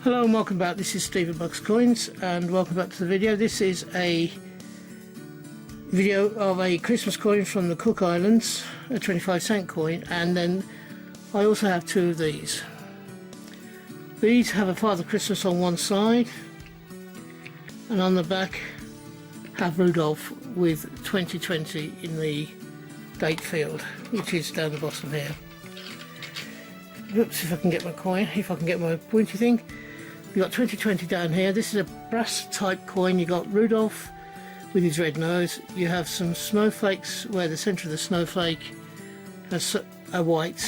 Hello and welcome back. This is Stephen Bucks Coins and welcome back to the video. This is a video of a Christmas coin from the Cook Islands, a 25-cent coin, and then I also have two of these. These have a Father Christmas on one side and on the back have Rudolph with 2020 in the date field, which is down the bottom here. Oops, if I can get my coin, if I can get my pointy thing. You've got 2020 down here. This is a brass type coin. You've got Rudolph with his red nose. You have some snowflakes where the centre of the snowflake has a white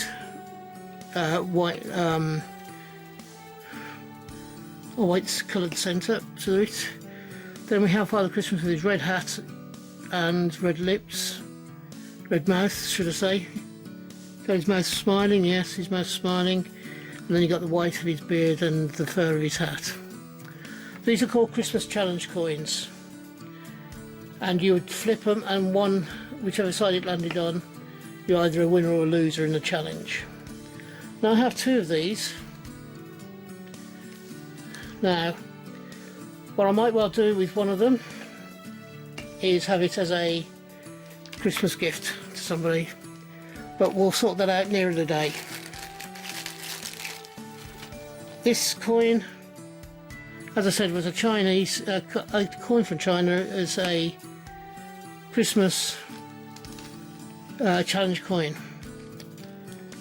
coloured centre to it. Then we have Father Christmas with his red hat and red lips, red mouth should I say. Got his mouth smiling, yes, his mouth smiling. And then you got the white of his beard and the fur of his hat. These are called Christmas challenge coins, and you would flip them, and one, whichever side it landed on, you're either a winner or a loser in the challenge. Now I have two of these. Now what I might well do with one of them is have it as a Christmas gift to somebody, but we'll sort that out nearer the day. This coin, as I said, was a Chinese a coin from China as a Christmas challenge coin.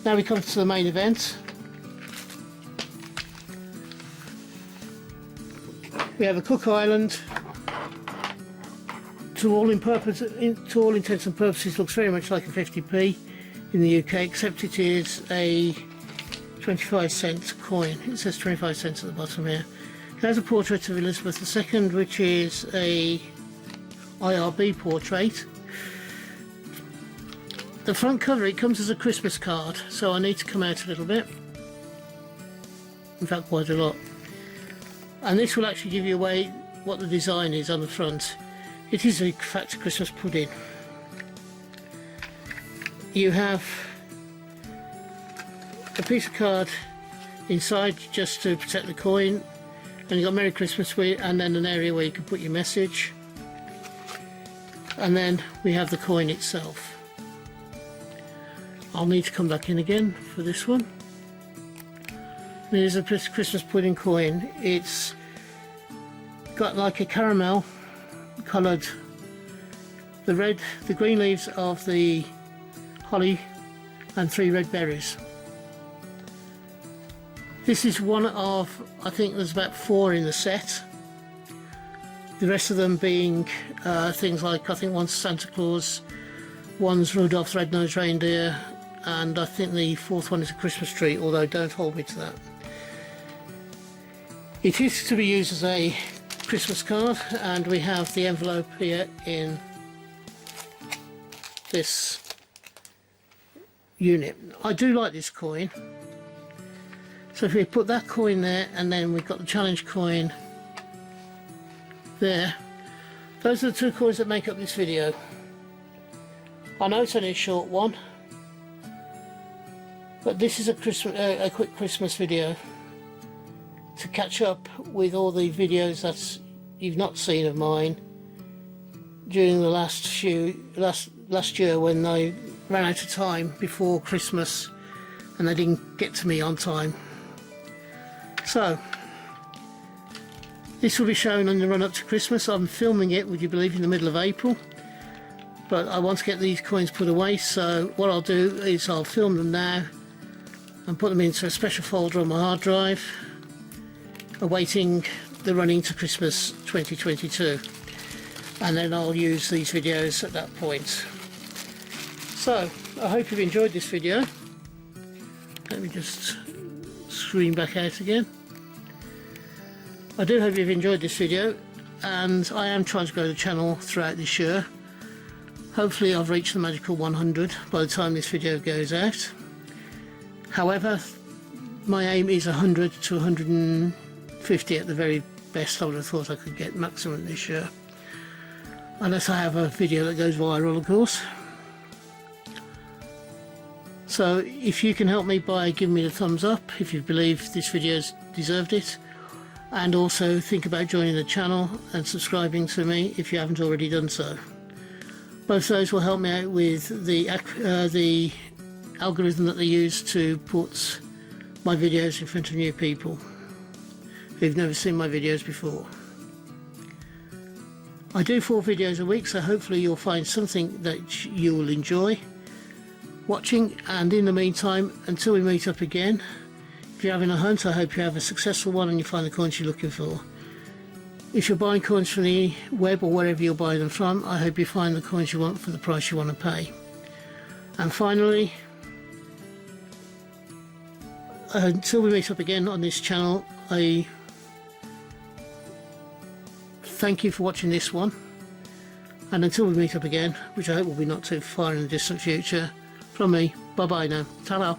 Now we come to the main event. We have a Cook Island. To all intents and purposes, looks very much like a 50p in the UK, except it is a 25-cent coin. It says 25 cents at the bottom here. It has a portrait of Elizabeth II, which is a IRB portrait. The front cover, it comes as a Christmas card, so I need to come out a little bit. In fact, quite a lot. And this will actually give you away what the design is on the front. It is in fact a Christmas pudding. You have a piece of card inside just to protect the coin, and you've got Merry Christmas with, and then an area where you can put your message, and then we have the coin itself. I'll need to come back in again for this one. It is a Christmas pudding coin. It's got like a caramel coloured, the green leaves of the holly and 3 red berries. This is one of, I think there's about 4 in the set. The rest of them being things like, I think one's Santa Claus, one's Rudolph's red-nosed reindeer, and I think the 4th one is a Christmas tree, although don't hold me to that. It is to be used as a Christmas card, and we have the envelope here in this unit. I do like this coin. So if we put that coin there, and then we've got the challenge coin there, those are the two coins that make up this video. I know it's only a short one, but this is a quick Christmas video to catch up with all the videos that you've not seen of mine during the last year when I ran out of time before Christmas and they didn't get to me on time. So this will be shown on the run up to Christmas. I'm filming it, would you believe, in the middle of April, but I want to get these coins put away, so what I'll do is I'll film them now and put them into a special folder on my hard drive, awaiting the run into Christmas 2022, and then I'll use these videos at that point. So I hope you've enjoyed this video. Let me just screen back out again. I do hope you've enjoyed this video, and I am trying to grow the channel throughout this year. Hopefully I've reached the magical 100 by the time this video goes out. However, my aim is 100 to 150 at the very best. I would have thought I could get maximum this year, unless I have a video that goes viral, of course. So if you can help me by giving me the thumbs up if you believe this video's deserved it, and also think about joining the channel and subscribing to me if you haven't already done so. Both those will help me out with the algorithm that they use to put my videos in front of new people who've never seen my videos before. I do 4 videos a week, so hopefully you'll find something that you will enjoy watching, and in the meantime, until we meet up again, if you're having a hunt, I hope you have a successful one and you find the coins you're looking for. If you're buying coins from the web or wherever you're buying them from, I hope you find the coins you want for the price you want to pay. And finally, until we meet up again on this channel, I thank you for watching this one, and until we meet up again, which I hope will be not too far in the distant future, from me, bye bye now, ta-ra.